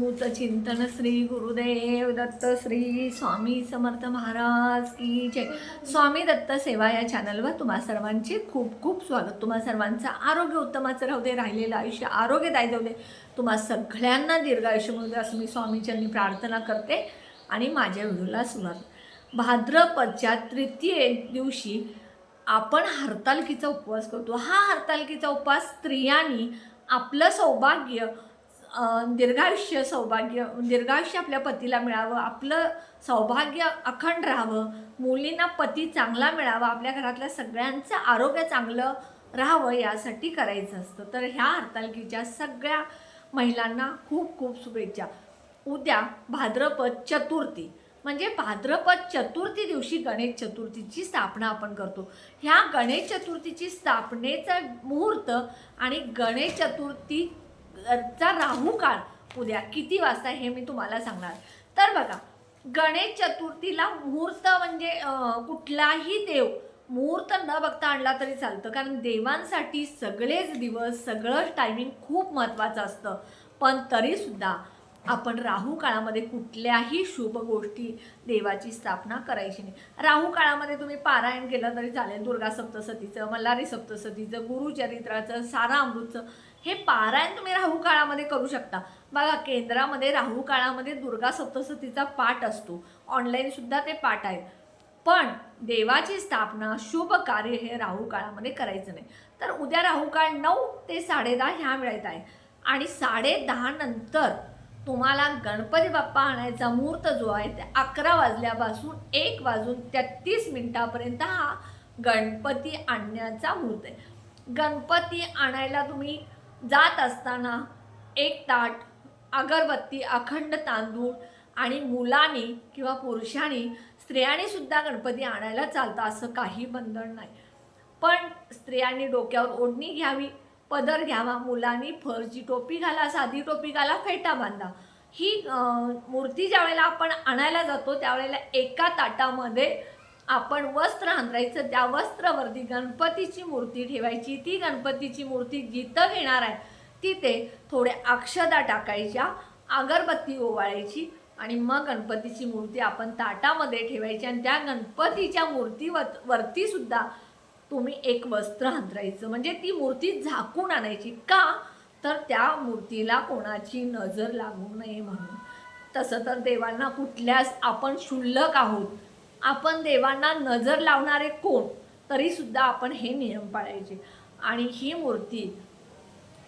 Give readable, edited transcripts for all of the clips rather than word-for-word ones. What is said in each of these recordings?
अवधूत चिंतन श्री गुरुदेव दत्त श्री स्वामी समर्थ महाराज की जय। स्वामी दत्त सेवा या चॅनलवर तुम्हा सर्वांचे खूप खूप स्वागत। तुम्हा सर्वांचं आरोग्य उत्तमाचं राहू दे, राहिलेलं आयुष्य आरोग्यदायी जाऊ दे, तुम्हा सगळ्यांना दीर्घायुष्य मिळू दे असं मी स्वामीचरणी प्रार्थना करते। आणि माझ्या व्हिडिओला सुरुवात। भाद्रपदच्या तृतीये दिवशी आपण हरतालिकेचा उपवास करतो। हा हरतालिकेचा उपवास स्त्रियांनी आपलं सौभाग्य, दीर्घायुष्य आपल्या पतीला मिळावं, आपलं सौभाग्य अखंड राहावं, मुलींना पती चांगला मिळावा, आपल्या घरातल्या सगळ्यांचं आरोग्य चांगलं राहावं यासाठी करायचं असतं। तर ह्या हरतालिकेच्या सगळ्या महिलांना खूप खूप शुभेच्छा। उद्या भाद्रपद चतुर्थी म्हणजे भाद्रपद चतुर्थी दिवशी गणेश चतुर्थीची स्थापना आपण करतो। ह्या गणेश चतुर्थीची स्थापनेचा मुहूर्त आणि गणेश चतुर्थीचा राहू काळ उद्या किती वाजता हे मी तुम्हाला सांगणार। तर बघा, गणेश चतुर्थीला मुहूर्त म्हणजे कुठलाही देव मुहूर्त न बघता आणला तरी चालतं, कारण देवांसाठी सगळेच दिवस सगळं टायमिंग खूप महत्त्वाचं असतं। पण तरीसुद्धा आपण राहू काळामध्ये कुठल्याही शुभ गोष्टी देवाची स्थापना करायची नाही। राहू काळामध्ये तुम्ही पारायण केलं तरी चालेल, दुर्गा सप्तशतीचं, मल्हारी सप्तशतीचं, गुरुचरित्राचं, सारामृतचं, हे पारायण तुम्ही राहू काळामध्ये करू शकता। बघा, केंद्रामध्ये राहू काळामध्ये दुर्गा सप्तशतीचा पाठ असतो, ऑनलाईनसुद्धा ते पाठ आहेत। पण देवाची स्थापना शुभ कार्य हे राहू काळामध्ये करायचं नाही। तर उद्या राहू काळ 9 ते 10:30 ह्या वेळेत आहे आणि 10:30 नंतर तुम्हाला गणपती बाप्पा आणायचा मुहूर्त जो आहे ते 11 वाजल्यापासून 1 वाजून 33 मिनिटापर्यंत हा गणपती आणण्याचा मुहूर्त आहे। गणपती आणायला तुम्ही जात असताना एक ताट, अगरबत्ती, अखंड तांदूळ आणि मुलांनी किंवा पुरुषांनी, स्त्रियांनी सुद्धा गणपती आणायला चालतं, असं काही बंधन नाही। पण स्त्रियांनी डोक्यावर ओढणी घ्यावी, पदर घ्यावा, मुलांनी फरची टोपी घाला, साधी टोपी घाला, फेटा बांधा। ही मूर्ती ज्यावेळेला आपण आणायला जातो त्यावेळेला एका ताटामध्ये आपण वस्त्र अंतरायचं, त्या वस्त्रावरती गणपतीची मूर्ती ठेवायची। ती गणपतीची मूर्ती जिथं घेणार आहे तिथे थोड्या अक्षता टाकायच्या, अगरबत्ती ओवाळायची आणि मग गणपतीची मूर्ती आपण ताटामध्ये ठेवायची आणि त्या गणपतीच्या मूर्तीवरती सुद्धा तुम्ही एक वस्त्र अंतरायचं, म्हणजे ती मूर्ती झाकून आणायची। का? तर त्या मूर्तीला कोणाची नजर लागू नये म्हणून। तसं तर देवांना कुठल्याच आपण क्षुल्लक आहोत, आपण देवांना नजर लावणारे कोण, तरीसुद्धा आपण हे नियम पाळायचे। आणि ही मूर्ती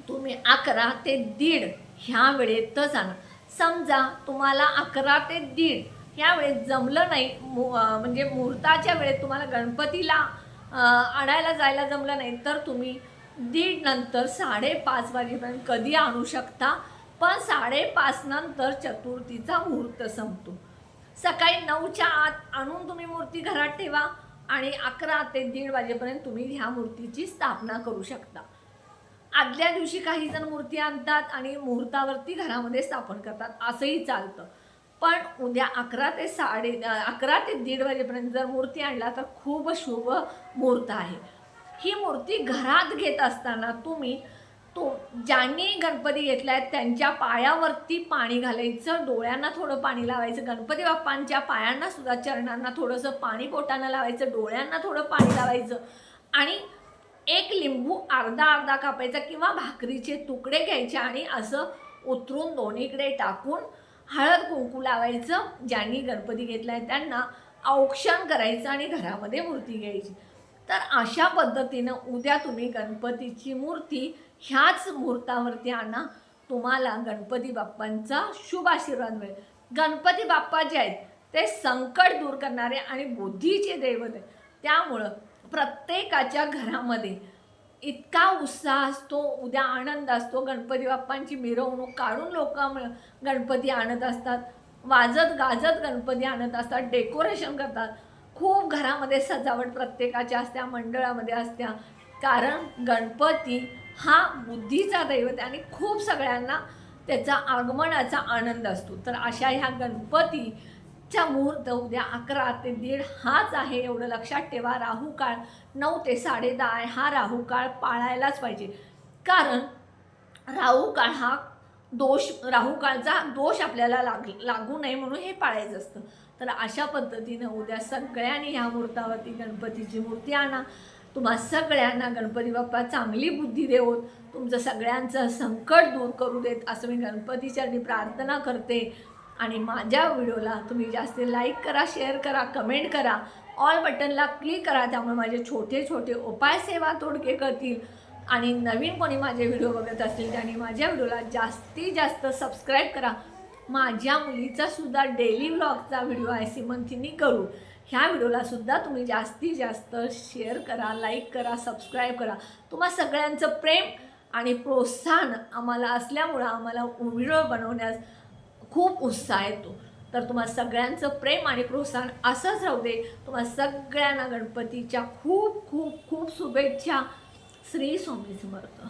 तुम्ही 11 ते 1:30 ह्या वेळेतच आणा। समजा तुम्हाला 11 ते 1:30 ह्या वेळेत जमलं नाही, म्हणजे मुहूर्ताच्या वेळेत तुम्हाला गणपतीला आणायला जायला जमलं नाही, तर तुम्ही 1:30 नंतर 5:30 वाजेपर्यंत कधी आणू शकता। पण 5:30 नंतर चतुर्थीचा मुहूर्त संपतो। सकाळी 9च्या आत आणून तुम्ही मूर्ती घरात ठेवा आणि 11 ते 1:30 वाजेपर्यंत तुम्ही ह्या मूर्तीची स्थापना करू शकता। आदल्या दिवशी काही जण मूर्ती आणतात आणि मुहूर्तावरती घरामध्ये स्थापन करतात, असंही चालतं। पण उद्या 11 ते 1:30 वाजेपर्यंत जर मूर्ती आणला तर खूप शुभ मुहूर्त आहे। ही मूर्ती घरात घेत असताना तुम्ही ज्यांनी गणपती घेतलाय त्यांच्या पायावरती पाणी घालायचं, डोळ्यांना थोडं पाणी लावायचं, गणपती बाप्पांच्या पायांना सुद्धा, चरणांना थोडंसं पाणी पोटानं लावायचं, डोळ्यांना थोडं पाणी लावायचं आणि एक लिंबू अर्धा कापायचा किंवा भाकरीचे तुकडे घ्यायचे आणि असं उतरून दोन्हीकडे टाकून हळद कुंकू लावायचं। ज्यांनी गणपती घेतलाय त्यांना औक्षण करायचं आणि घरामध्ये मूर्ती घ्यायची। तर अशा पद्धतीनं उद्या तुम्ही गणपतीची मूर्ती ह्याच मुहूर्तावरती आणा, तुम्हाला गणपती बाप्पांचा शुभ आशीर्वाद मिळेल। गणपती बाप्पा जे आहेत ते संकट दूर करणारे आणि बुद्धीचे दैवत आहेत, त्यामुळं प्रत्येकाच्या घरामध्ये इतका उत्साह असतो, उद्या आनंद असतो। गणपती बाप्पांची मिरवणूक काढून लोक गणपती आणत असतात, वाजत गाजत गणपती आणत असतात, डेकोरेशन करतात, खूप घरामध्ये सजावट प्रत्येकाच्या असत्या, मंडळामध्ये असत्या, कारण गणपती हा बुद्धीचा दैवत आहे आणि खूप सगळ्यांना त्याचा आगमनाचा आनंद असतो। तर अशा ह्या गणपतीच्या मुहूर्त उद्या 11 ते 1:30 हाच आहे, एवढं लक्षात ठेवा। राहू काळ 9 ते 10:30 हा राहू काळ पाळायलाच पाहिजे, कारण राहू काळ हा दोष राहू काळचा दोष आपल्याला लागू नये म्हणून हे पाळायचं असतं. तर अशा पद्धतीनं उद्या सगळ्यांनी ह्या मुहूर्तावरती गणपतीची मूर्ती आणा. तुम्हा सगळ्यांना गणपती बाप्पा चांगली बुद्धी देवोत, तुमचं सगळ्यांचं संकट दूर करू देत असं मी गणपतीचरणी प्रार्थना करते. आणि माझ्या व्हिडिओला तुम्ही जास्त लाईक करा, शेअर करा, कमेंट करा, ऑल बटनला क्लिक करा. त्यामुळे माझे छोटे छोटे उपाय सेवा तोडगे करतील. आणि नवीन कोणी माझे व्हिडिओ बघत असतील त्यांनी माझ्या व्हिडिओला जास्तीत जास्त सबस्क्राईब करा. माझ्या मुलीचासुद्धा डेली व्लॉगचा व्हिडिओ आहे सीमंतिनी करू. ह्या व्हिडिओलासुद्धा तुम्ही जास्तीत जास्त शेअर करा, लाईक करा, सबस्क्राईब करा. तुम्हा सगळ्यांचं प्रेम आणि प्रोत्साहन आम्हाला असल्यामुळं आम्हाला व्हिडिओ बनवण्यास खूप उत्साह येतो. तर तुम्हा सगळ्यांचं प्रेम आणि प्रोत्साहन असंच राहू दे. तुम्हा सगळ्यांना गणपतीच्या खूप खूप खूप शुभेच्छा. श्री स्वामी समर्थ.